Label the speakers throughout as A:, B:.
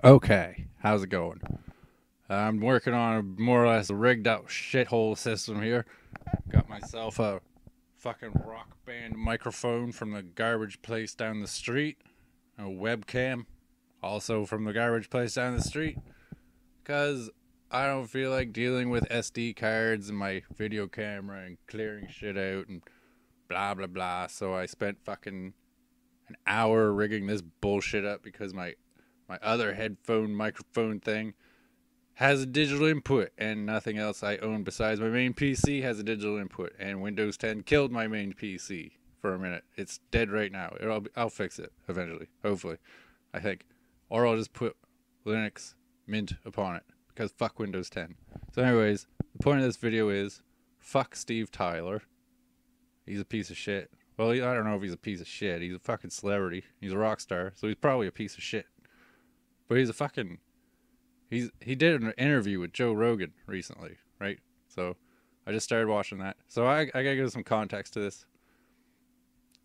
A: Okay, how's it going? I'm working on a more or less rigged out shithole system here. Got myself a fucking rock band microphone from the garbage place down the street, a webcam also from the garbage place down the street, because I don't feel like dealing with SD cards and my video camera and clearing shit out and blah blah blah. So I spent fucking an hour rigging this bullshit up because my other headphone microphone thing has a digital input, and nothing else I own besides my main PC has a digital input. And Windows 10 killed my main PC for a minute. It's dead right now. I'll fix it eventually, hopefully, I think, or I'll just put Linux Mint upon it because fuck Windows 10. So, anyways, the point of this video is fuck Steve Tyler. He's a piece of shit. Well, I don't know if he's a piece of shit. He's a fucking celebrity. He's a rock star, so he's probably a piece of shit. But he's a fucking he did an interview with Joe Rogan recently, right? So I just started watching that. So I gotta give some context to this.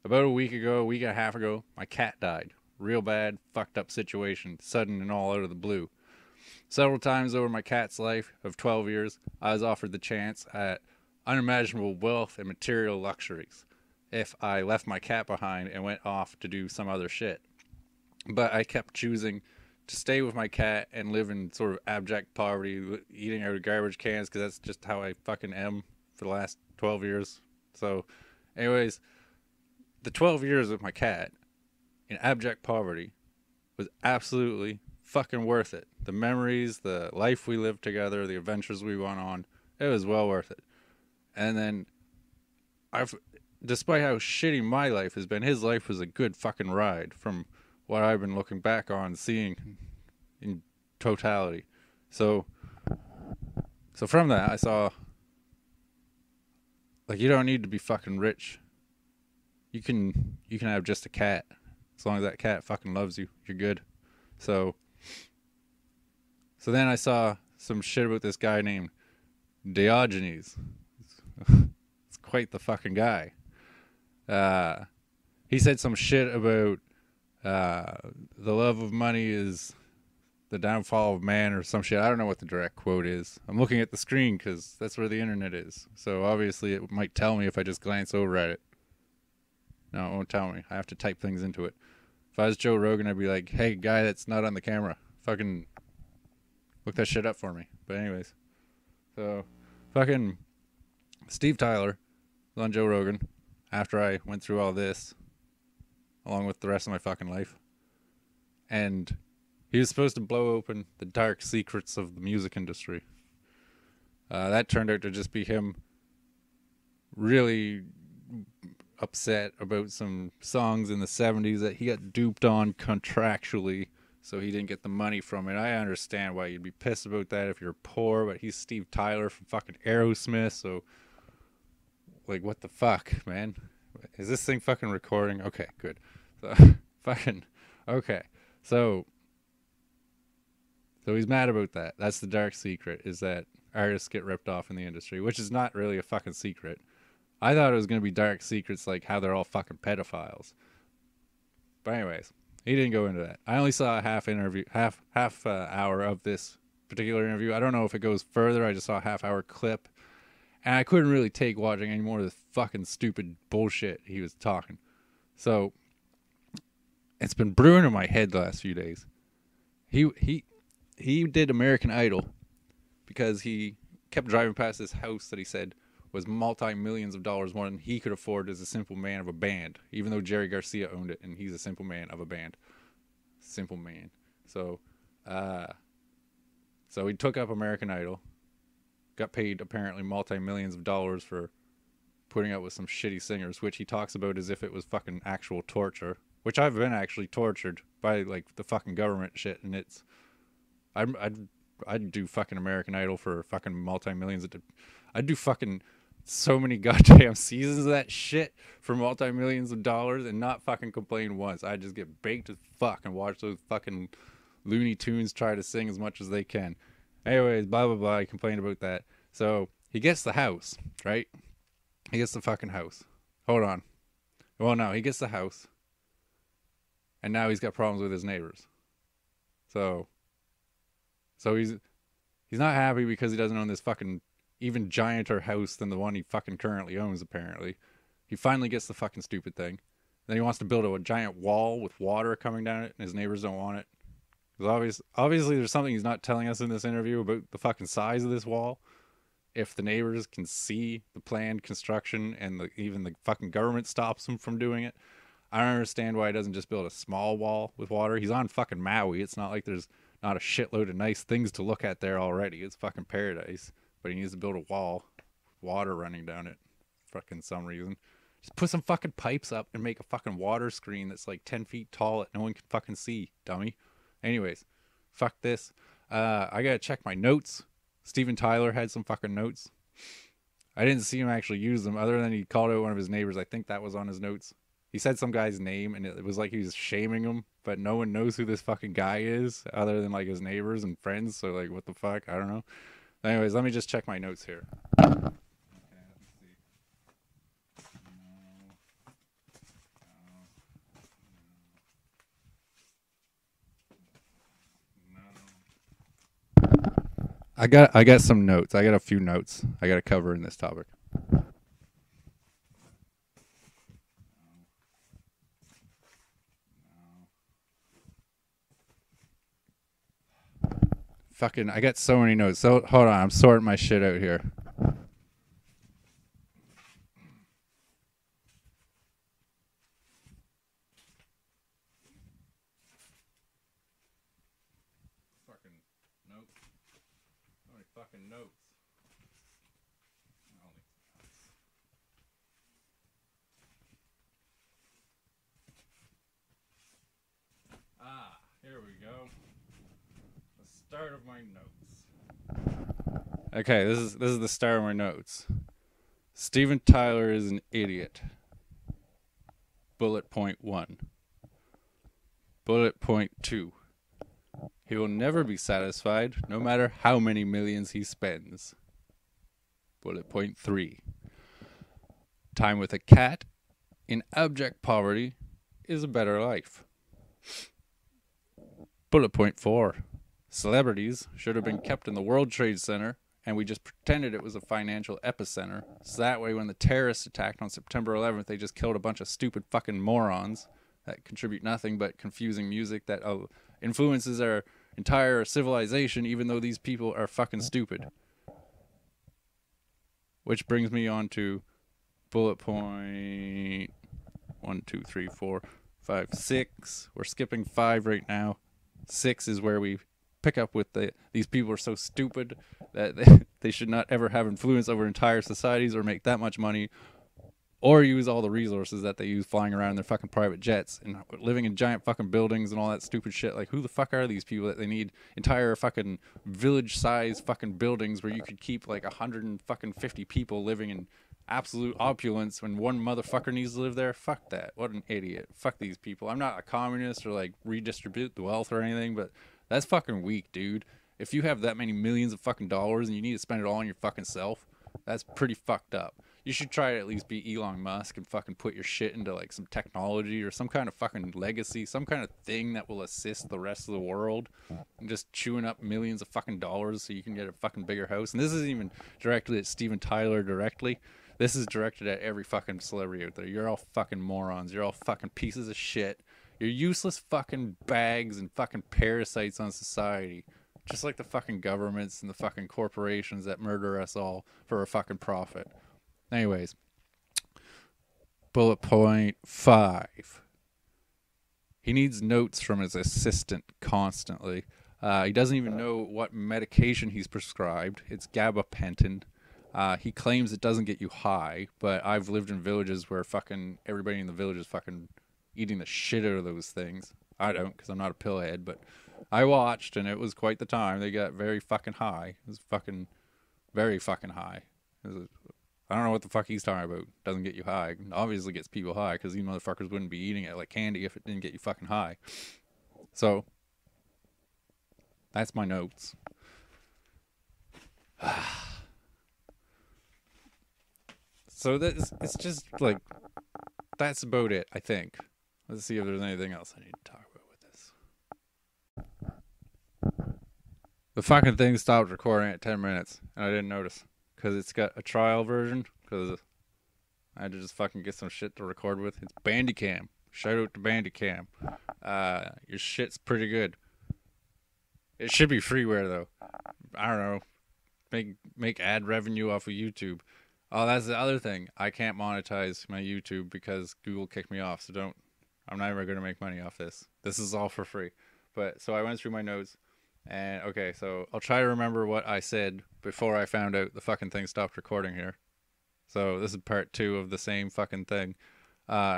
A: About a week and a half ago, my cat died. Real bad, fucked up situation, sudden and all out of the blue. Several times over my cat's life of 12 years, I was offered the chance at unimaginable wealth and material luxuries if I left my cat behind and went off to do some other shit. But I kept choosing to stay with my cat and live in sort of abject poverty, eating out of garbage cans because that's just how I fucking am for the last 12 years. So, anyways, the 12 years with my cat in abject poverty was absolutely fucking worth it. The memories, the life we lived together, the adventures we went on, it was well worth it. And then, I've, despite how shitty my life has been, his life was a good fucking ride from what I've been looking back on, seeing in totality. So, so from that, I saw, like, you don't need to be fucking rich. You can have just a cat, as long as that cat fucking loves you. You're good. So, so then I saw some shit about this guy named Diogenes. It's quite the fucking guy. He said some shit about the love of money is the downfall of man or some shit. I don't know what the direct quote is. I'm looking at the screen because that's where the internet is. So obviously it might tell me if I just glance over at it. No, it won't tell me. I have to type things into it. If I was Joe Rogan, I'd be like, hey, guy that's not on the camera, fucking look that shit up for me. But anyways, so fucking Steve Tyler was on Joe Rogan after I went through all this, along with the rest of my fucking life. And he was supposed to blow open the dark secrets of the music industry. That turned out to just be him really upset about some songs in the 70s that he got duped on contractually, so he didn't get the money from it. I understand why you'd be pissed about that if you're poor, but he's Steve Tyler from fucking Aerosmith, so, like, what the fuck, man? Is this thing fucking recording? Okay, good. So, fucking, okay. So he's mad about that. That's the dark secret, is that artists get ripped off in the industry, which is not really a fucking secret. I thought it was going to be dark secrets like how they're all fucking pedophiles. But anyways, he didn't go into that. I only saw a half hour of this particular interview. I don't know if it goes further. I just saw a half hour clip, and I couldn't really take watching any more of this fucking stupid bullshit he was talking. So it's been brewing in my head the last few days. He did American Idol because he kept driving past this house that he said was multi-millions of dollars more than he could afford as a simple man of a band, even though Jerry Garcia owned it and he's a simple man of a band. Simple man. So, so he took up American Idol, got paid apparently multi-millions of dollars for putting up with some shitty singers, which he talks about as if it was fucking actual torture, which I've been actually tortured by, like, the fucking government shit, and it's, I'd do fucking American Idol for fucking multi-millions. I'd do fucking so many goddamn seasons of that shit for multi-millions of dollars and not fucking complain once. I'd just get baked as fuck and watch those fucking Looney Tunes try to sing as much as they can. Anyways, blah, blah, blah. I complained about that. So he gets the house, right? He gets the fucking house. Hold on. Well, no, he gets the house. And now he's got problems with his neighbors. So So he's not happy because he doesn't own this fucking even gianter house than the one he fucking currently owns, apparently. He finally gets the fucking stupid thing. Then he wants to build a giant wall with water coming down it, and his neighbors don't want it. Because obviously there's something he's not telling us in this interview about the fucking size of this wall. If the neighbors can see the planned construction and even the fucking government stops him from doing it, I don't understand why he doesn't just build a small wall with water. He's on fucking Maui. It's not like there's not a shitload of nice things to look at there already. It's fucking paradise. But he needs to build a wall with water running down it. Fucking some reason. Just put some fucking pipes up and make a fucking water screen that's like 10 feet tall that no one can fucking see, dummy. Anyways, fuck this. I gotta check my notes. Steven Tyler had some fucking notes. I didn't see him actually use them other than he called out one of his neighbors. I think that was on his notes. He said some guy's name, and it was like he was shaming him, but no one knows who this fucking guy is other than like his neighbors and friends. So like, what the fuck? I don't know. Anyways, let me just check my notes here. Okay, let me see. I got some notes. I got a few notes I got to cover in this topic. Fucking, I got so many notes. So hold on, I'm sorting my shit out here. Fucking notes. How many fucking notes? Here we go. The start of my notes. Okay, this is the start of my notes. Steven Tyler is an idiot. Bullet point 1. Bullet point 2. He will never be satisfied, no matter how many millions he spends. Bullet point 3. Time with a cat in abject poverty is a better life. Bullet point 4. Celebrities should have been kept in the World Trade Center, and we just pretended it was a financial epicenter. So that way when the terrorists attacked on September 11th, they just killed a bunch of stupid fucking morons that contribute nothing but confusing music that influences our entire civilization, even though these people are fucking stupid. Which brings me on to bullet point 1, 2, 3, 4, 5, 6. We're skipping 5 right now. 6 is where we pick up with these people are so stupid that they should not ever have influence over entire societies or make that much money or use all the resources that they use flying around in their fucking private jets and living in giant fucking buildings and all that stupid shit. Like, who the fuck are these people that they need entire fucking village-sized fucking buildings where you could keep like 150 people living in absolute opulence when one motherfucker needs to live there? Fuck that. What an idiot. Fuck these people. I'm not a communist or like redistribute the wealth or anything, but that's fucking weak, dude. If you have that many millions of fucking dollars and you need to spend it all on your fucking self, that's pretty fucked up. You should try to at least be Elon Musk and fucking put your shit into like some technology or some kind of fucking legacy, some kind of thing that will assist the rest of the world, and just chewing up millions of fucking dollars so you can get a fucking bigger house. And this isn't even directly at Steven Tyler directly. This is directed at every fucking celebrity out there. You're all fucking morons. You're all fucking pieces of shit. You're useless fucking bags and fucking parasites on society. Just like the fucking governments and the fucking corporations that murder us all for a fucking profit. Anyways, bullet point 5. He needs notes from his assistant constantly. He doesn't even know what medication he's prescribed. It's gabapentin. He claims it doesn't get you high, but I've lived in villages where fucking everybody in the village is fucking eating the shit out of those things. I don't, because I'm not a pillhead, but I watched, and it was quite the time. They got very fucking high. It was fucking very fucking high. I don't know what the fuck he's talking about. Doesn't get you high. It obviously gets people high, because these motherfuckers wouldn't be eating it like candy if it didn't get you fucking high. So, that's my notes. So it's just like, that's about it, I think. Let's see if there's anything else I need to talk about with this. The fucking thing stopped recording at 10 minutes, and I didn't notice. Because it's got a trial version, because I had to just fucking get some shit to record with. It's Bandicam. Shout out to Bandicam. Your shit's pretty good. It should be freeware, though. I don't know. Make ad revenue off of YouTube. Oh, that's the other thing. I can't monetize my YouTube because Google kicked me off, so I'm never going to make money off this. This is all for free. But, so I went through my notes. And okay, so I'll try to remember what I said before I found out the fucking thing stopped recording here. So this is part 2 of the same fucking thing.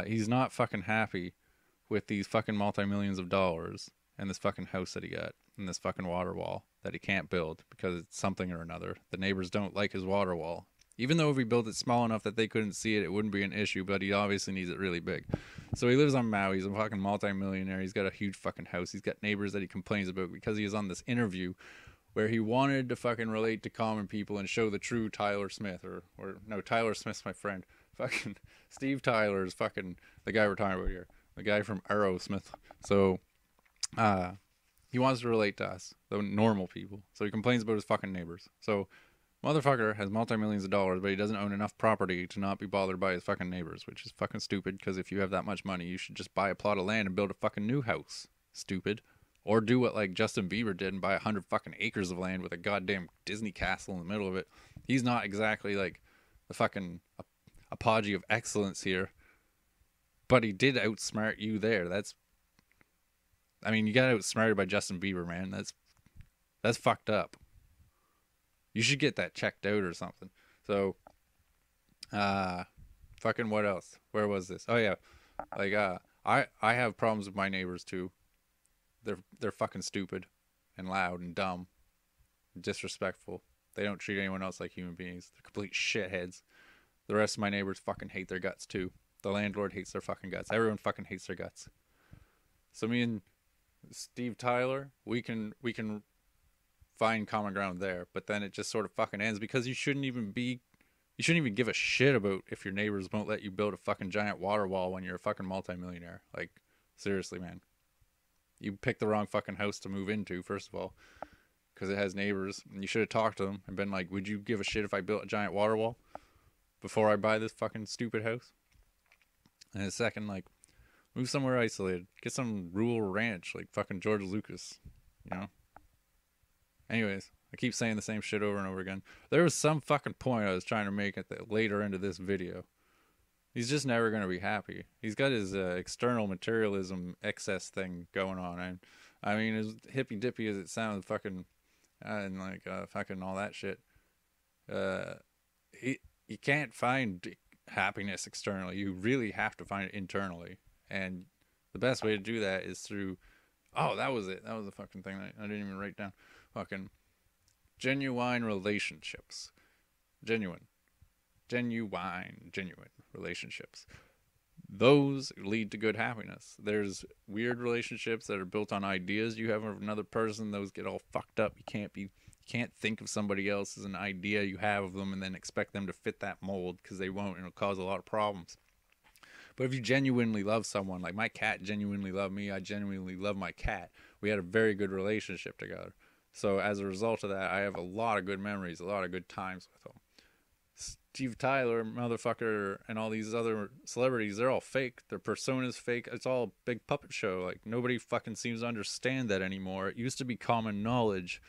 A: He's not fucking happy with these fucking multi-millions of dollars and this fucking house that he got and this fucking water wall that he can't build because it's something or another. The neighbors don't like his water wall. Even though if he built it small enough that they couldn't see it, it wouldn't be an issue, but he obviously needs it really big. So he lives on Maui. He's a fucking multi-millionaire. He's got a huge fucking house. He's got neighbors that he complains about because he is on this interview where he wanted to fucking relate to common people and show the true Tyler Smith. Or no, Tyler Smith's my friend. Fucking Steve Tyler is fucking the guy we're talking about here. The guy from Aerosmith. So, he wants to relate to us, the normal people. So he complains about his fucking neighbors. So, motherfucker has multi-millions of dollars, but he doesn't own enough property to not be bothered by his fucking neighbors, which is fucking stupid, because if you have that much money, you should just buy a plot of land and build a fucking new house. Stupid. Or do what, like, Justin Bieber did and buy 100 fucking acres of land with a goddamn Disney castle in the middle of it. He's not exactly, like, the fucking apogee of excellence here, but he did outsmart you there. I mean, you got outsmarted by Justin Bieber, man. That's fucked up. You should get that checked out or something. So, fucking what else? Where was this? Oh yeah, like I have problems with my neighbors too. They're fucking stupid, and loud and dumb, and disrespectful. They don't treat anyone else like human beings. They're complete shitheads. The rest of my neighbors fucking hate their guts too. The landlord hates their fucking guts. Everyone fucking hates their guts. So me and Steve Tyler, we can find common ground there, but then it just sort of fucking ends because you shouldn't even give a shit about if your neighbors won't let you build a fucking giant water wall when you're a fucking multimillionaire. Like, seriously, man. You picked the wrong fucking house to move into, first of all, because it has neighbors, and you should have talked to them and been like, would you give a shit if I built a giant water wall before I buy this fucking stupid house? And second, like, move somewhere isolated. Get some rural ranch like fucking George Lucas, you know? Anyways, I keep saying the same shit over and over again. There was some fucking point I was trying to make at the later end of this video. He's just never going to be happy. He's got his external materialism excess thing going on. And I mean, as hippy dippy as it sounds, fucking, and like fucking all that shit. You can't find happiness externally. You really have to find it internally. And the best way to do that is through, oh, that was it. That was the fucking thing that I didn't even write down. Fucking genuine relationships. Genuine relationships. Those lead to good happiness. There's weird relationships that are built on ideas you have of another person. Those get all fucked up. You can't think of somebody else as an idea you have of them and then expect them to fit that mold, because they won't, and it'll cause a lot of problems. But if you genuinely love someone, like my cat genuinely loved me, I genuinely love my cat. We had a very good relationship together. So as a result of that, I have a lot of good memories, a lot of good times with him. Steve Tyler, motherfucker, and all these other celebrities, they're all fake. Their persona's fake. It's all a big puppet show. Like, nobody fucking seems to understand that anymore. It used to be common knowledge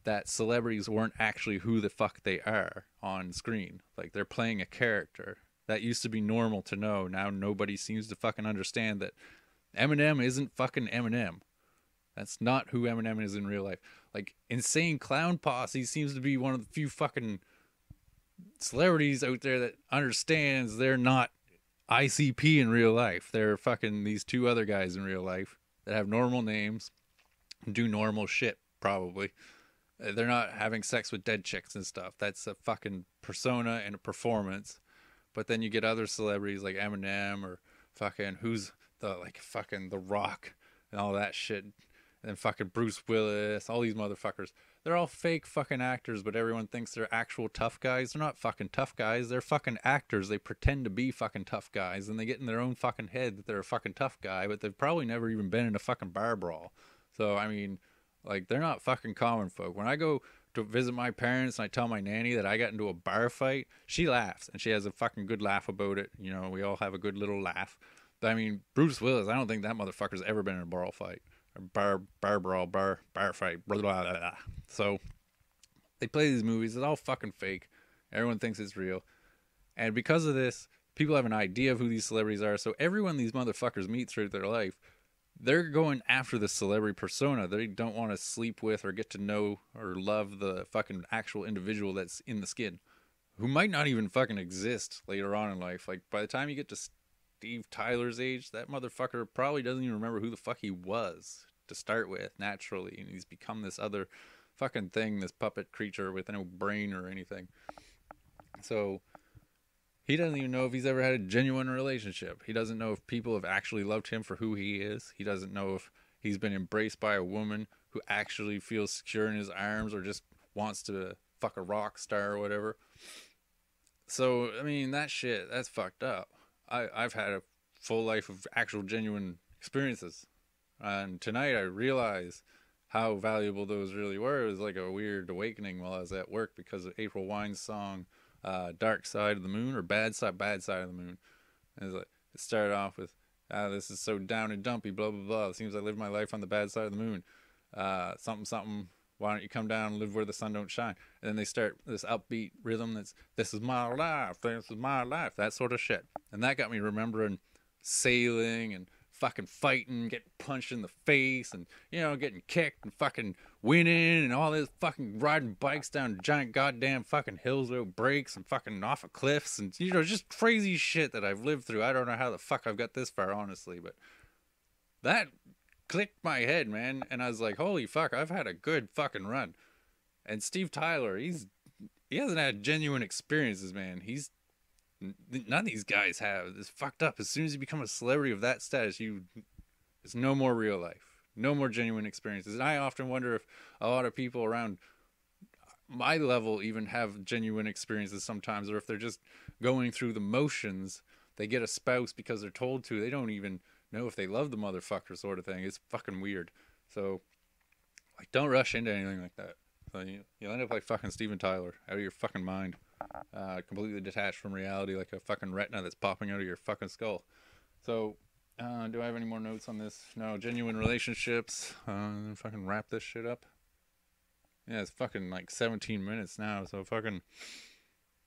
A: that celebrities weren't actually who the fuck they are on screen. Like, they're playing a character. That used to be normal to know. Now nobody seems to fucking understand that Eminem isn't fucking Eminem. That's not who Eminem is in real life. Like, Insane Clown Posse seems to be one of the few fucking celebrities out there that understands they're not ICP in real life. They're fucking these two other guys in real life that have normal names and do normal shit, probably. They're not having sex with dead chicks and stuff. That's a fucking persona and a performance. But then you get other celebrities like Eminem or fucking The Rock and all that shit. And fucking Bruce Willis, all these motherfuckers. They're all fake fucking actors, but everyone thinks they're actual tough guys. They're not fucking tough guys. They're fucking actors. They pretend to be fucking tough guys, and they get in their own fucking head that they're a fucking tough guy, but they've probably never even been in a fucking bar brawl. So, I mean, Like, they're not fucking common folk. When I go to visit my parents and I tell my nanny that I got into a bar fight, she laughs and she has a fucking good laugh about it. You know, we all have a good little laugh. But I mean, Bruce Willis, I don't think that motherfucker's ever been in a bar fight. Or bar brawl, bar fight, blah, blah, blah, blah. So they play these movies, it's all fucking fake. Everyone thinks it's real. And because of this, people have an idea of who these celebrities are. So everyone these motherfuckers meet through their life, they're going after the celebrity persona. They don't want to sleep with or get to know or love the fucking actual individual that's in the skin, who might not even fucking exist later on in life. Like, by the time you get to Steve Tyler's age, that motherfucker probably doesn't even remember who the fuck he was to start with, naturally. And he's become this other fucking thing, this puppet creature with no brain or anything. So he doesn't even know if he's ever had a genuine relationship. He doesn't know if people have actually loved him for who he is. He doesn't know if he's been embraced by a woman who actually feels secure in his arms or just wants to fuck a rock star or whatever. So, I mean, that shit, that's fucked up. I've had a full life of actual genuine experiences. And tonight I realized how valuable those really were. It was like a weird awakening while I was at work because of April Wine's song, Dark Side of the Moon, or Bad Side of the Moon. It started off with, this is so down and dumpy, blah, blah, blah. It seems I live my life on the bad side of the moon. Something, something, why don't you come down and live where the sun don't shine? And then they start this upbeat rhythm that's, this is my life, that sort of shit. And that got me remembering sailing and fucking fighting, getting punched in the face, and, you know, getting kicked and fucking winning, and all this fucking riding bikes down giant goddamn fucking hills without brakes and fucking off of cliffs, and, you know, just crazy shit that I've lived through. I don't know how the fuck I've got this far, honestly, but that clicked my head, man, and I was like, holy fuck, I've had a good fucking run. And Steve Tyler, he hasn't had genuine experiences, man. None of these guys have. It's fucked up. As soon as you become a celebrity of that status, it's no more real life, no more genuine experiences. And I often wonder if a lot of people around my level even have genuine experiences sometimes, or if they're just going through the motions. They get a spouse because they're told to. They don't even know if they love the motherfucker, sort of thing. It's fucking weird. So, like, don't rush into anything like that. So you'll end up like fucking Steven Tyler, out of your fucking mind. Completely detached from reality, like a fucking retina that's popping out of your fucking skull. So, do I have any more notes on this? No, genuine relationships. Fucking wrap this shit up. Yeah, it's fucking like 17 minutes now, so fucking,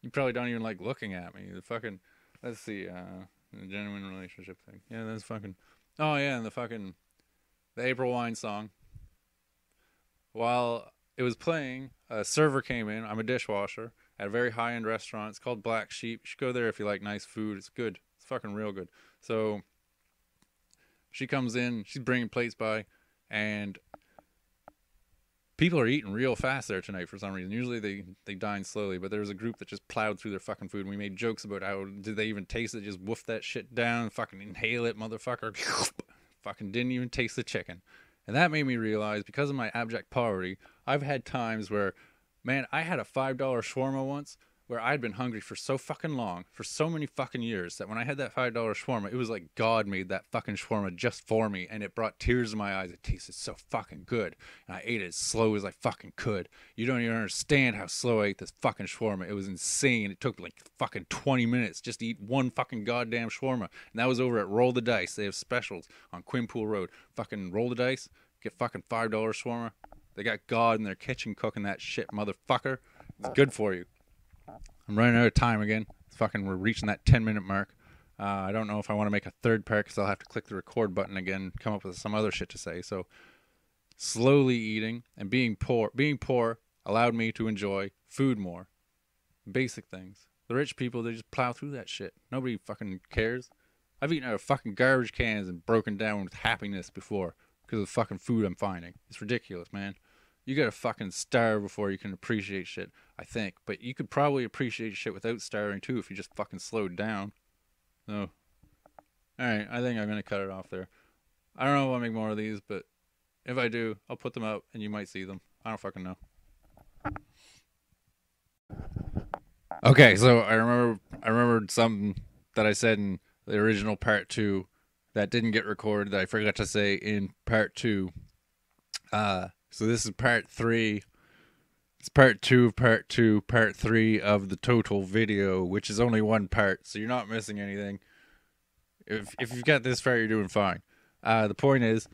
A: you probably don't even like looking at me. The fucking, let's see, the genuine relationship thing. Yeah, that's fucking, oh yeah, and the April Wine song. While it was playing, a server came in. I'm a dishwasher at a very high-end restaurant. It's called Black Sheep. You should go there if you like nice food. It's good. It's fucking real good. So she comes in. She's bringing plates by, and people are eating real fast there tonight for some reason. Usually they dine slowly, but there was a group that just plowed through their fucking food, and we made jokes about how, did they even taste it? Just woof that shit down, fucking inhale it, motherfucker. Fucking didn't even taste the chicken. And that made me realize, because of my abject poverty, I've had times where, man, I had a $5 shawarma once where I'd been hungry for so fucking long, for so many fucking years, that when I had that $5 shawarma, it was like God made that fucking shawarma just for me, and it brought tears to my eyes. It tasted so fucking good, and I ate it as slow as I fucking could. You don't even understand how slow I ate this fucking shawarma. It was insane. It took like fucking 20 minutes just to eat one fucking goddamn shawarma, and that was over at Roll the Dice. They have specials on Quinpool Road. Fucking Roll the Dice, get fucking $5 shawarma. They got God in their kitchen cooking that shit, motherfucker. It's good for you. I'm running out of time again. We're reaching that 10-minute mark. I don't know if I want to make a third part because I'll have to click the record button again, come up with some other shit to say. So, slowly eating and being poor allowed me to enjoy food more. Basic things. The rich people, they just plow through that shit. Nobody fucking cares. I've eaten out of fucking garbage cans and broken down with happiness before because of the fucking food I'm finding. It's ridiculous, man. You gotta fucking starve before you can appreciate shit, I think. But you could probably appreciate shit without starving too if you just fucking slowed down. So, alright, I think I'm gonna cut it off there. I don't know if I'll make more of these, but if I do, I'll put them out and you might see them. I don't fucking know. Okay, so I remembered something that I said in the original part 2 that didn't get recorded, that I forgot to say in part 2. So this is part 3. It's part 2 of part 2, part 3 of the total video, which is only one part, so you're not missing anything. If you've got this far, you're doing fine. The point is,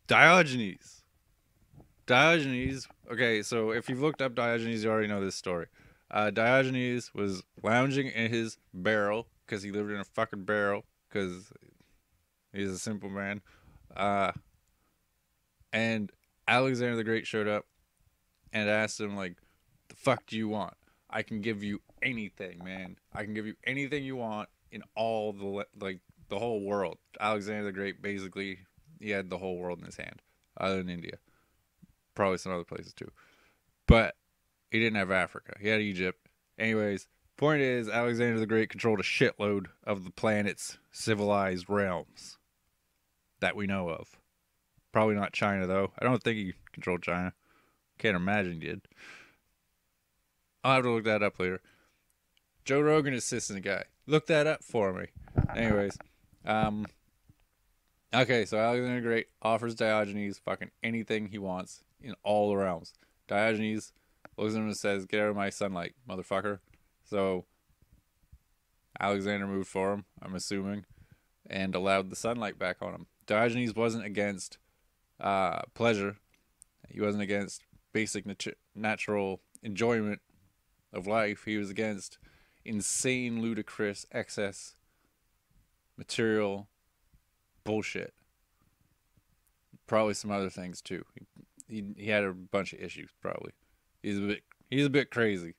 A: Diogenes. Okay, so if you've looked up Diogenes, you already know this story. Diogenes was lounging in his barrel, because he lived in a fucking barrel, because he's a simple man. And Alexander the Great showed up and asked him, like, the fuck do you want? I can give you anything, man. I can give you anything you want in all the whole world. Alexander the Great, basically, he had the whole world in his hand, other than India. Probably some other places too. But he didn't have Africa. He had Egypt. Anyways, point is, Alexander the Great controlled a shitload of the planet's civilized realms that we know of. Probably not China, though. I don't think he controlled China. Can't imagine he did. I'll have to look that up later. Joe Rogan is assistant guy. Look that up for me. Anyways, okay, so Alexander the Great offers Diogenes fucking anything he wants in all the realms. Diogenes looks at him and says, "Get out of my sunlight, motherfucker." So Alexander moved for him, I'm assuming, and allowed the sunlight back on him. Diogenes wasn't against pleasure. He wasn't against basic natural enjoyment of life. He was against insane, ludicrous, excess, material bullshit. Probably some other things too. He had a bunch of issues. Probably he's a bit crazy.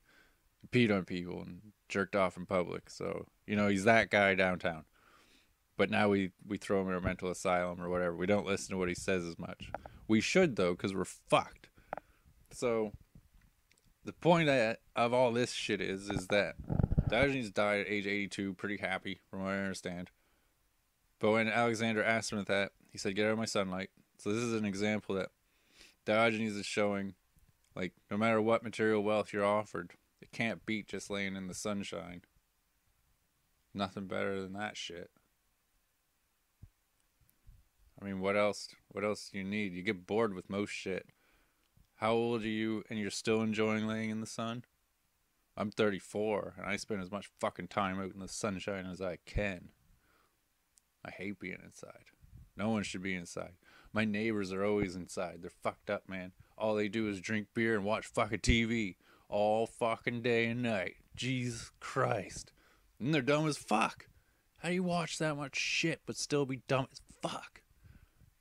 A: He peed on people and jerked off in public. So he's that guy downtown. But now we throw him in a mental asylum or whatever. We don't listen to what he says as much. We should, though, because we're fucked. So the point of all this shit is that Diogenes died at age 82, pretty happy, from what I understand. But when Alexander asked him that, he said, "Get out of my sunlight." So this is an example that Diogenes is showing, like, no matter what material wealth you're offered, it can't beat just laying in the sunshine. Nothing better than that shit. I mean, what else do you need? You get bored with most shit. How old are you and you're still enjoying laying in the sun? I'm 34 and I spend as much fucking time out in the sunshine as I can. I hate being inside. No one should be inside. My neighbors are always inside. They're fucked up, man. All they do is drink beer and watch fucking TV all fucking day and night. Jesus Christ. And they're dumb as fuck. How do you watch that much shit but still be dumb as fuck?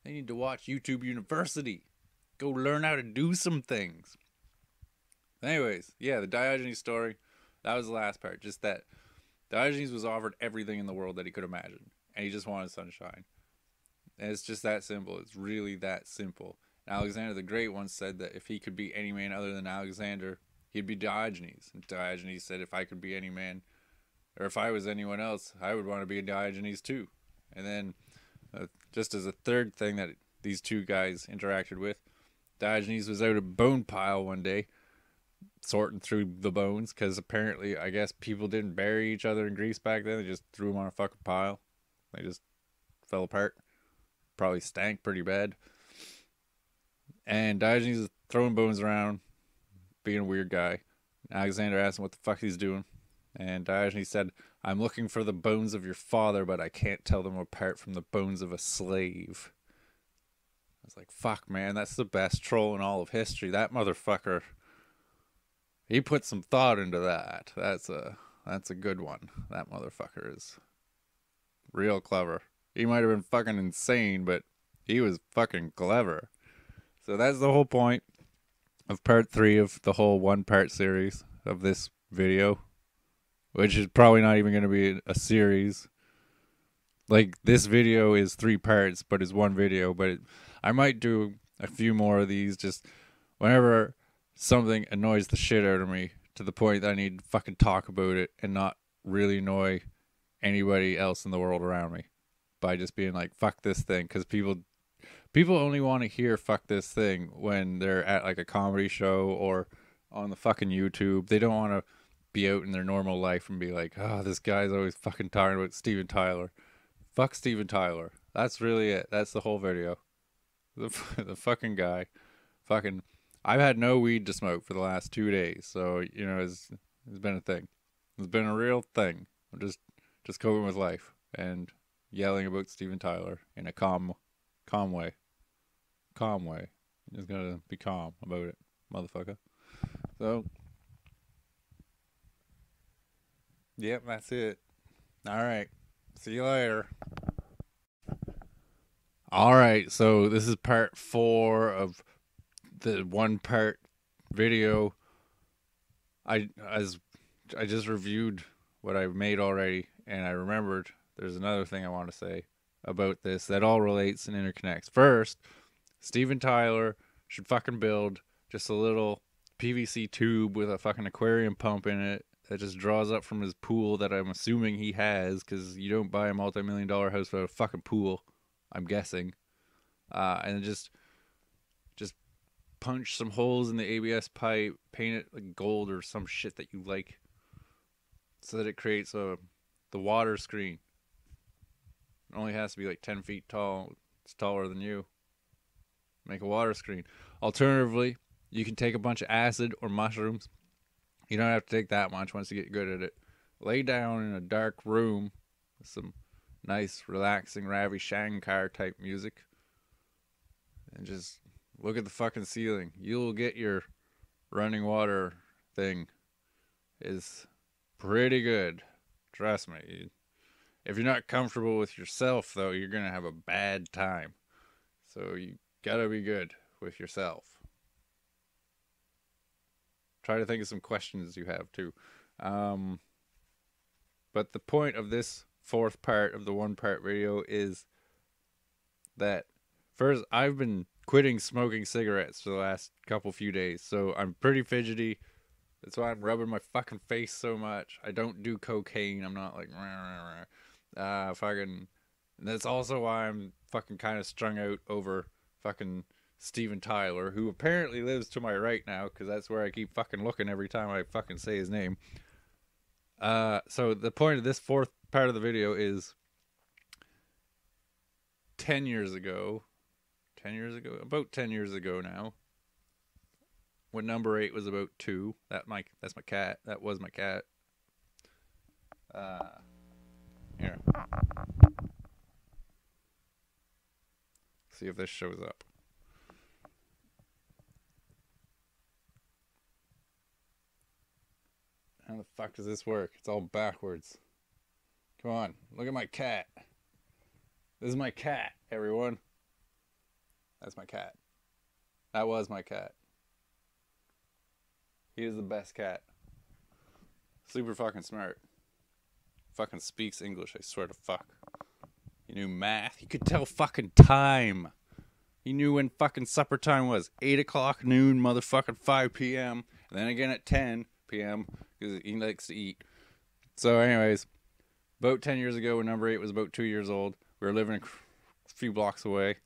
A: They need to watch YouTube University. Go learn how to do some things. Anyways, yeah, the Diogenes story, that was the last part. Just that Diogenes was offered everything in the world that he could imagine. And he just wanted sunshine. And it's just that simple. It's really that simple. And Alexander the Great once said that if he could be any man other than Alexander, he'd be Diogenes. And Diogenes said, if I could be any man, or if I was anyone else, I would want to be a Diogenes too. And then, just as a third thing that these two guys interacted with, Diogenes was out a bone pile one day, sorting through the bones, because apparently, I guess people didn't bury each other in Greece back then. They just threw them on a fucking pile. They just fell apart. Probably stank pretty bad. And Diogenes was throwing bones around, being a weird guy. Alexander asked him what the fuck he's doing. And Diogenes said, "I'm looking for the bones of your father, but I can't tell them apart from the bones of a slave." I was like, fuck, man, that's the best troll in all of history. That motherfucker, he put some thought into that. That's a good one. That motherfucker is real clever. He might have been fucking insane, but he was fucking clever. So that's the whole point of part 3 of the whole one-part series of this video, which is probably not even going to be a series. Like, this video is 3 parts, but it's one video. But I might do a few more of these just whenever something annoys the shit out of me to the point that I need to fucking talk about it and not really annoy anybody else in the world around me by just being like, fuck this thing. Because people only want to hear fuck this thing when they're at like a comedy show or on the fucking YouTube. They don't want to be out in their normal life and be like, oh, this guy's always fucking talking about Steven Tyler. Fuck Steven Tyler. That's really it. That's the whole video. The fucking guy, fucking. I've had no weed to smoke for the last 2 days, so it's been a thing. It's been a real thing. I'm just coping with life and yelling about Steven Tyler in a calm way. Calm way. You just gotta be calm about it, motherfucker. So, yep, that's it. All right. See you later. All right. So this is part 4 of the 1-part video. As I just reviewed what I've made already, and I remembered there's another thing I want to say about this that all relates and interconnects. First, Steven Tyler should fucking build just a little PVC tube with a fucking aquarium pump in it that just draws up from his pool that I'm assuming he has, because you don't buy a multi-million-dollar house without a fucking pool, I'm guessing. And just punch some holes in the ABS pipe, paint it like gold or some shit that you like, so that it creates the water screen. It only has to be like 10 feet tall. It's taller than you. Make a water screen. Alternatively, you can take a bunch of acid or mushrooms. You don't have to take that much once you get good at it. Lay down in a dark room with some nice, relaxing Ravi Shankar type music, and just look at the fucking ceiling. You'll get your running water thing. Is pretty good. Trust me. If you're not comfortable with yourself, though, you're going to have a bad time. So you gotta be good with yourself. Try to think of some questions you have, too. But the point of this 4th part of the 1-part video is that, first, I've been quitting smoking cigarettes for the last few days, so I'm pretty fidgety. That's why I'm rubbing my fucking face so much. I don't do cocaine. I'm not like fucking. And that's also why I'm fucking kind of strung out over fucking Steven Tyler, who apparently lives to my right now, because that's where I keep fucking looking every time I fucking say his name. So the point of this 4th part of the video is 10 years ago, about 10 years ago now, when number 8 was about 2. That's my cat. That was my cat. Here. See if this shows up. How the fuck does this work? It's all backwards. Come on, look at my cat. This is my cat, everyone. That's my cat. That was my cat. He is the best cat. Super fucking smart. Fucking speaks English, I swear to fuck. He knew math. He could tell fucking time. He knew when fucking supper time was. 8 o'clock, noon, motherfucking 5 p.m. And then again at 10 p.m. because he likes to eat. So anyways, about 10 years ago when number 8 was about 2 years old, we were living a few blocks away.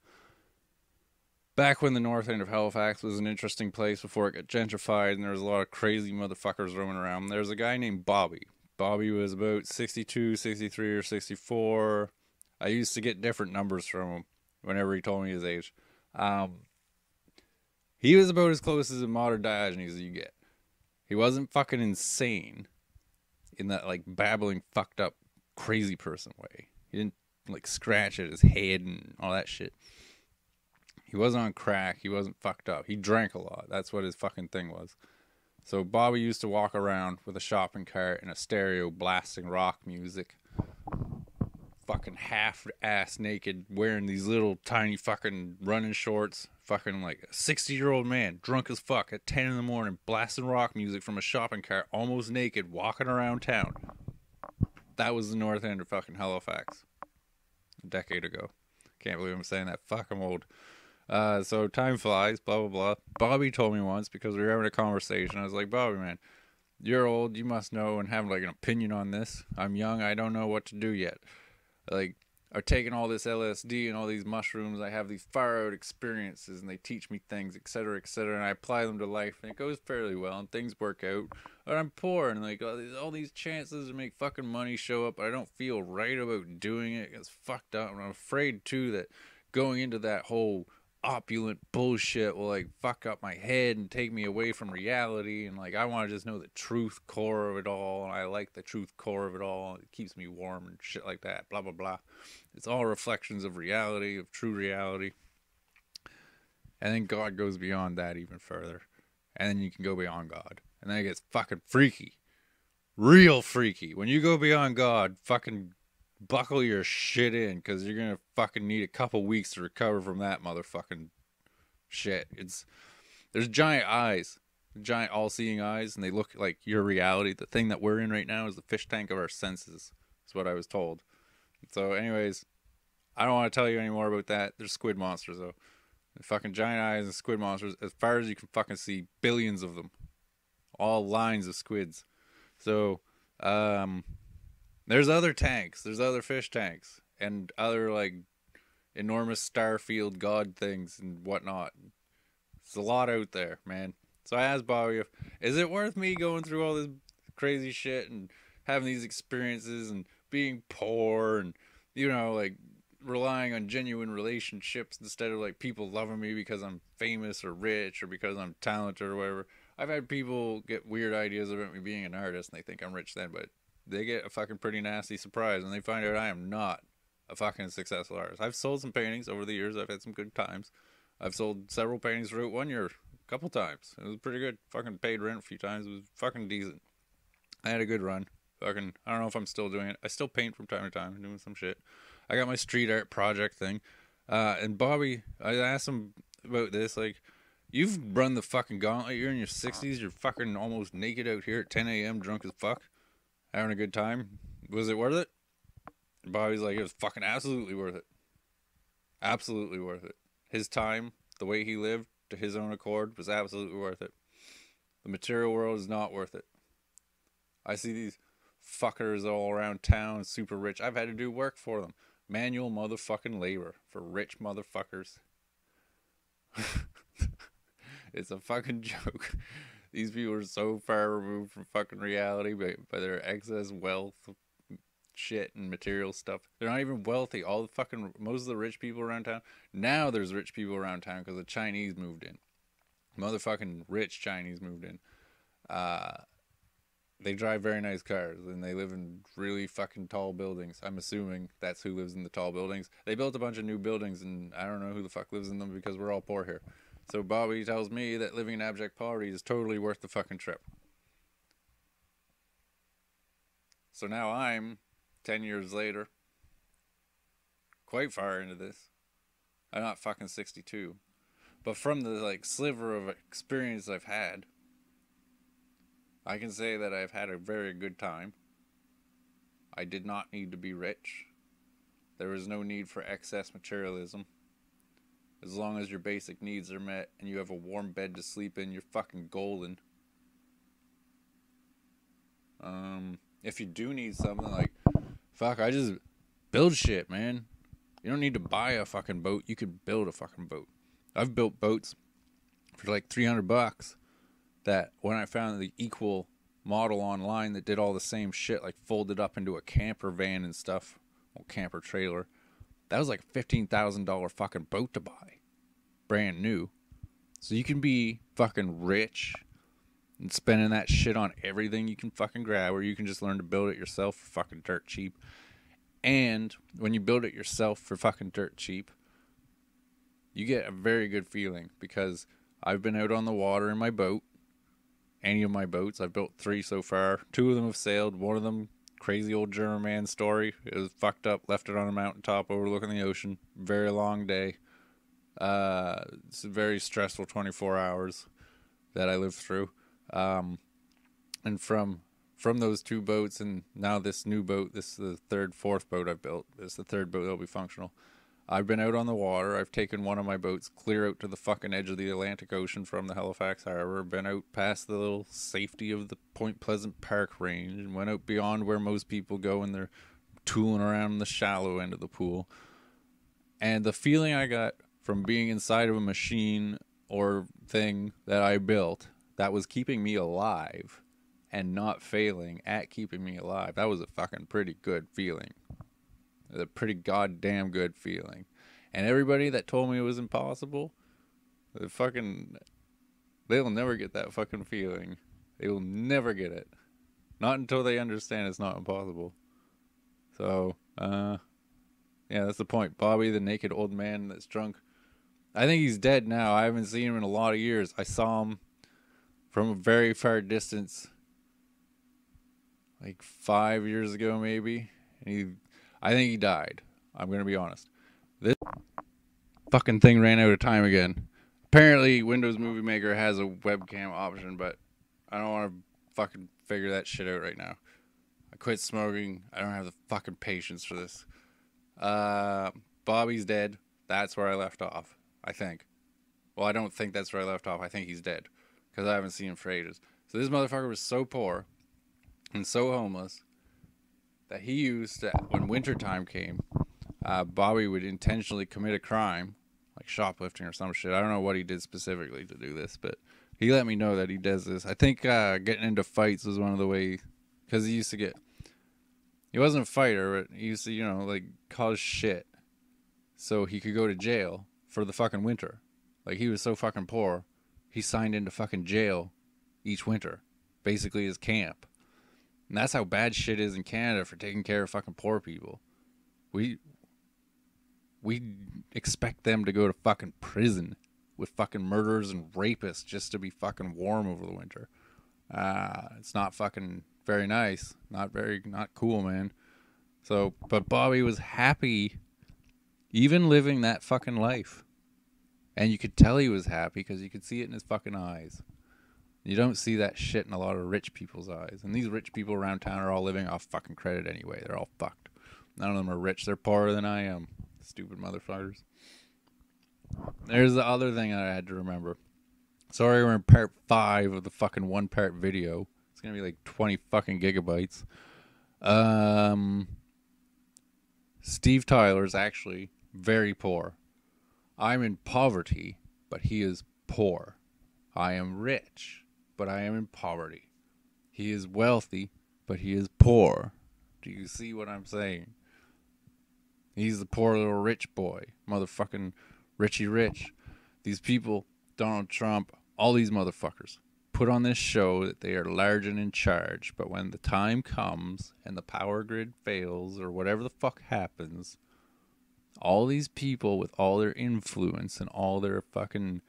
A: Back when the north end of Halifax was an interesting place before it got gentrified and there was a lot of crazy motherfuckers roaming around. There was a guy named Bobby. Bobby was about 62, 63, or 64. I used to get different numbers from him whenever he told me his age. He was about as close as a modern Diogenes as you get. He wasn't fucking insane in that like babbling, fucked up, crazy person way. He didn't like scratch at his head and all that shit. He wasn't on crack. He wasn't fucked up. He drank a lot. That's what his fucking thing was. So Bobby used to walk around with a shopping cart and a stereo blasting rock music. Fucking half-ass naked, wearing these little tiny fucking running shorts. Fucking like a 60-year-old man, drunk as fuck, at 10 in the morning, blasting rock music from a shopping cart, almost naked, walking around town. That was the north end of fucking Halifax. A decade ago. Can't believe I'm saying that. Fuck, I'm old. So time flies, blah, blah, blah. Bobby told me once, because we were having a conversation, I was like, Bobby, man, you're old, you must know and have like an opinion on this. I'm young, I don't know what to do yet. Like, are taking all this LSD and all these mushrooms, I have these far out experiences and they teach me things, etc., and I apply them to life and it goes fairly well and things work out. But I'm poor and like all these chances to make fucking money show up, but I don't feel right about doing it. It's fucked up and I'm afraid too that going into that whole opulent bullshit will like fuck up my head and take me away from reality, and like I want to just know the truth core of it all, and I like the truth core of it all. It keeps me warm and shit like that, blah blah blah. It's all reflections of reality, of true reality. And then God goes beyond that even further, and then you can go beyond God, and then it gets fucking freaky, real freaky. When you go beyond God, fucking buckle your shit in, because you're gonna fucking need a couple weeks to recover from that motherfucking shit. There's giant eyes, giant all-seeing eyes, and they look like your reality. The thing that we're in right now is the fish tank of our senses, is what I was told. So anyways, I don't want to tell you any more about that. There's squid monsters though. The fucking giant eyes and squid monsters, as far as you can fucking see, billions of them, all lines of squids. So there's other tanks, there's other fish tanks, and other like enormous starfield god things and whatnot. It's a lot out there, man. So I asked Bobby, is it worth me going through all this crazy shit and having these experiences and being poor and, you know, like relying on genuine relationships instead of like people loving me because I'm famous or rich or because I'm talented or whatever. I've had people get weird ideas about me being an artist and they think I'm rich then, but they get a fucking pretty nasty surprise and they find out I am not a fucking successful artist. I've sold some paintings over the years. I've had some good times. I've sold several paintings throughout 1 year, a couple times. It was pretty good. Fucking paid rent a few times. It was fucking decent. I had a good run. Fucking, I don't know if I'm still doing it. I still paint from time to time. I'm doing some shit. I got my street art project thing. And Bobby, I asked him about this. Like, you've run the fucking gauntlet. You're in your 60s. You're fucking almost naked out here at 10 a.m. drunk as fuck. Having a good time. Was it worth it? And Bobby's like, it was fucking absolutely worth it. Absolutely worth it. His time, the way he lived to his own accord, was absolutely worth it. The material world is not worth it. I see these fuckers all around town, super rich. I've had to do work for them. Manual motherfucking labor for rich motherfuckers. It's a fucking joke. These people are so far removed from fucking reality by their excess wealth, shit, and material stuff. They're not even wealthy. All the fucking, most of the rich people around town. Now there's rich people around town because the Chinese moved in. Motherfucking rich Chinese moved in. They drive very nice cars and they live in really fucking tall buildings. I'm assuming that's who lives in the tall buildings. They built a bunch of new buildings and I don't know who the fuck lives in them because we're all poor here. So Bobby tells me that living in abject poverty is totally worth the fucking trip. So now I'm 10 years later, quite far into this. I'm not fucking 62. But from the like sliver of experience I've had, I can say that I've had a very good time. I did not need to be rich. There was no need for excess materialism. As long as your basic needs are met and you have a warm bed to sleep in, you're fucking golden. If you do need something, like, fuck, I just build shit, man. You don't need to buy a fucking boat. You could build a fucking boat. I've built boats for like $300 that when I found the equal model online that did all the same shit, like folded up into a camper van and stuff, or camper trailer, that was like a $15,000 fucking boat to buy. Brand new. So you can be fucking rich and spending that shit on everything you can fucking grab, or you can just learn to build it yourself for fucking dirt cheap. And when you build it yourself for fucking dirt cheap, you get a very good feeling, because I've been out on the water in my boat. Any of my boats, I've built 3 so far. 2 of them have sailed. One of them, crazy old German man story. It was fucked up, left it on a mountaintop overlooking the ocean. Very long day. It's a very stressful 24 hours that I lived through. And from those 2 boats and now this new boat, this is the 3rd, 4th boat I've built. This is the 3rd boat that'll be functional. I've been out on the water. I've taken one of my boats clear out to the fucking edge of the Atlantic Ocean from the Halifax Harbor. Been out past the little safety of the Point Pleasant Park range and went out beyond where most people go when they're tooling around in the shallow end of the pool. And the feeling I got from being inside of a machine or thing that I built that was keeping me alive and not failing at keeping me alive, that was a fucking pretty good feeling. A pretty goddamn good feeling. And everybody that told me it was impossible, they'll never get that fucking feeling. They will never get it. Not until they understand it's not impossible. So, yeah, that's the point. Bobby, the naked old man that's drunk. I think he's dead now. I haven't seen him in a lot of years. I saw him from a very far distance, like 5 years ago, maybe. And I think he died. I'm gonna be honest. This fucking thing ran out of time again. Apparently, Windows Movie Maker has a webcam option, but I don't want to fucking figure that shit out right now. I quit smoking. I don't have the fucking patience for this. Bobby's dead. That's where I left off, I think. Well, I don't think that's where I left off. I think he's dead, because I haven't seen him for ages. So this motherfucker was so poor and so homeless that he used to, when wintertime came, Bobby would intentionally commit a crime, like shoplifting or some shit. I don't know what he did specifically to do this, but he let me know that he does this. I think getting into fights was one of the ways, because he used to get... He wasn't a fighter, but he used to, like, cause shit so he could go to jail for the fucking winter. Like, he was so fucking poor, he signed into fucking jail each winter. Basically his camp. And that's how bad shit is in Canada for taking care of fucking poor people. We expect them to go to fucking prison with fucking murderers and rapists just to be fucking warm over the winter. It's not fucking very nice. Not cool, man. So, but Bobby was happy even living that fucking life. And you could tell he was happy because you could see it in his fucking eyes. You don't see that shit in a lot of rich people's eyes. And these rich people around town are all living off fucking credit anyway. They're all fucked. None of them are rich. They're poorer than I am. Stupid motherfuckers. There's the other thing that I had to remember. Sorry, we're in part 5 of the fucking 1-part video. It's gonna be like 20 fucking gigabytes. Steve Tyler's actually very poor. I'm in poverty, but he is poor. I am rich, but I am in poverty. He is wealthy, but he is poor. Do you see what I'm saying? He's the poor little rich boy. Motherfucking Richie Rich. These people, Donald Trump, all these motherfuckers, put on this show that they are large and in charge, but when the time comes and the power grid fails or whatever the fuck happens, all these people with all their influence and all their fucking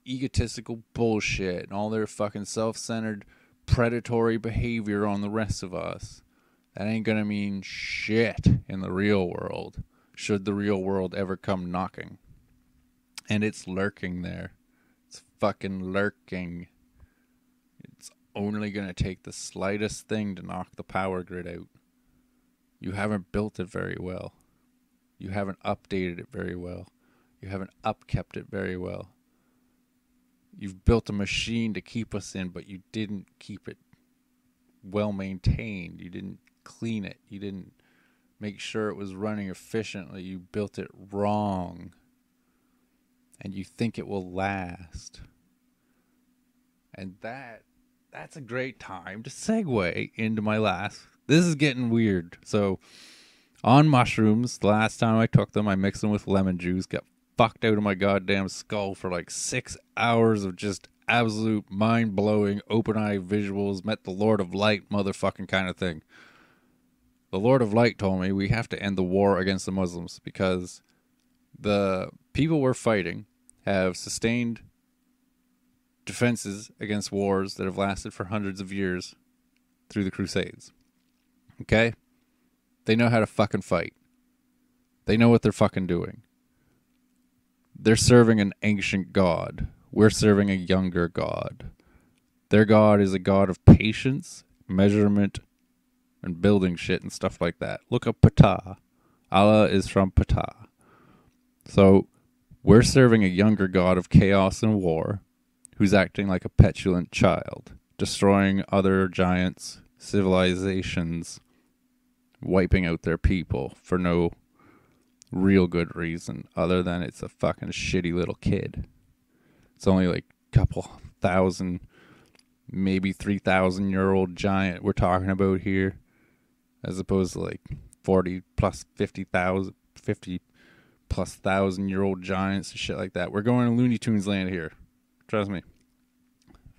A: egotistical bullshit and all their fucking self-centered predatory behavior on the rest of us, that ain't gonna mean shit in the real world, should the real world ever come knocking. And it's lurking there. It's fucking lurking. It's only gonna take the slightest thing to knock the power grid out. You haven't built it very well. You haven't updated it very well. You haven't upkept it very well. You've built a machine to keep us in, but you didn't keep it well maintained. You didn't clean it. You didn't make sure it was running efficiently. You built it wrong. And you think it will last. And that's a great time to segue into my last. This is getting weird. So, on mushrooms, the last time I took them, I mixed them with lemon juice, got fucked out of my goddamn skull for like 6 hours of just absolute mind-blowing, open-eye visuals, met the Lord of Light motherfucking kind of thing. The Lord of Light told me we have to end the war against the Muslims because the people we're fighting have sustained defenses against wars that have lasted for hundreds of years through the Crusades. Okay? They know how to fucking fight. They know what they're fucking doing. They're serving an ancient god. We're serving a younger god. Their god is a god of patience, measurement, and building shit and stuff like that. Look up Ptah. Allah is from Ptah. So, we're serving a younger god of chaos and war who's acting like a petulant child, destroying other giants, civilizations, wiping out their people for no real good reason other than it's a fucking shitty little kid. It's only like a couple thousand, maybe 3,000-year-old giant we're talking about here, as opposed to like 40 plus 50,000, 50 plus 1,000-year-old giants and shit like that. We're going to Looney Tunes land here. Trust me.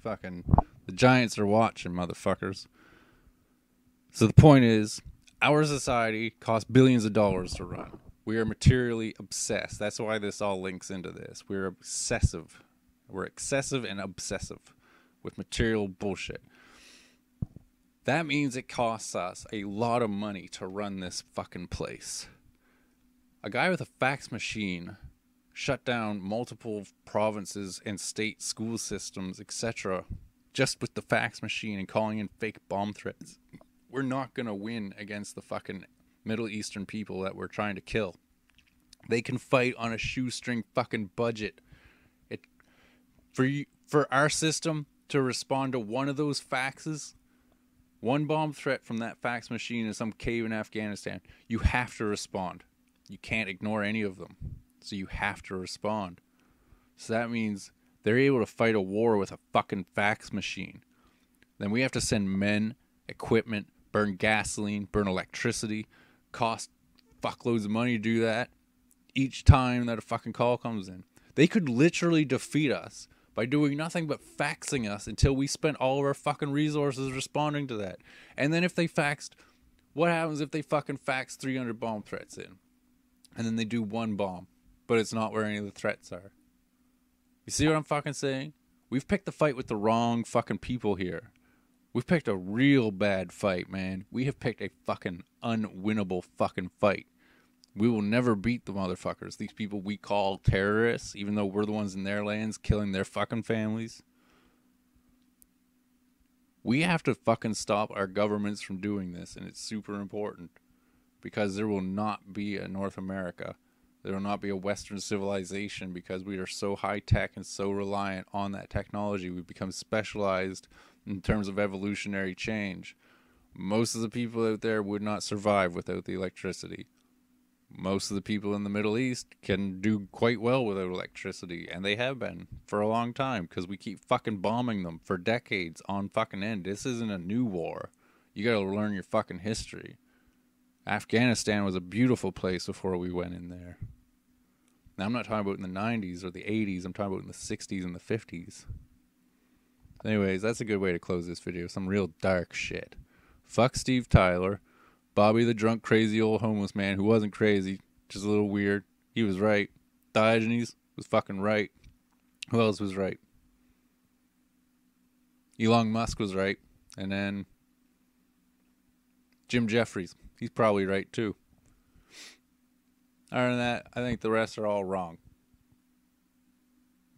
A: Fucking the giants are watching, motherfuckers. So the point is, our society costs billions of dollars to run. We are materially obsessed. That's why this all links into this. We're obsessive. We're excessive and obsessive with material bullshit. That means it costs us a lot of money to run this fucking place. A guy with a fax machine shut down multiple provinces and state school systems, etc., just with the fax machine and calling in fake bomb threats. We're not going to win against the fucking Middle Eastern people that we're trying to kill. They can fight on a shoestring fucking budget. For our system to respond to one of those faxes, one bomb threat from that fax machine in some cave in Afghanistan, you have to respond. You can't ignore any of them. So you have to respond. So that means they're able to fight a war with a fucking fax machine. Then we have to send men, equipment, burn gasoline, burn electricity, cost fuckloads of money to do that each time that a fucking call comes in. They could literally defeat us by doing nothing but faxing us until we spent all of our fucking resources responding to that. And then if they faxed, what happens if they fucking fax 300 bomb threats in? And then they do one bomb, but it's not where any of the threats are. You see what I'm fucking saying? We've picked the fight with the wrong fucking people here. We've picked a real bad fight, man. We have picked a fucking unwinnable fucking fight. We will never beat the motherfuckers. These people we call terrorists, even though we're the ones in their lands killing their fucking families. We have to fucking stop our governments from doing this, and it's super important. Because there will not be a North America. There will not be a Western civilization because we are so high-tech and so reliant on that technology. We've become specialized in terms of evolutionary change. Most of the people out there would not survive without the electricity. Most of the people in the Middle East can do quite well without electricity, and they have been for a long time because we keep fucking bombing them for decades on fucking end. This isn't a new war. You gotta learn your fucking history. Afghanistan was a beautiful place before we went in there. Now, I'm not talking about in the 90s or the 80s. I'm talking about in the 60s and the 50s. Anyways, that's a good way to close this video. Some real dark shit. Fuck Steve Tyler. Bobby the drunk, crazy old homeless man who wasn't crazy, just a little weird. He was right. Diogenes was fucking right. Who else was right? Elon Musk was right. And then Jim Jeffries. He's probably right, too. Other than that, I think the rest are all wrong.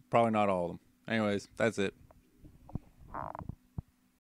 A: Probably not all of them. Anyways, that's it.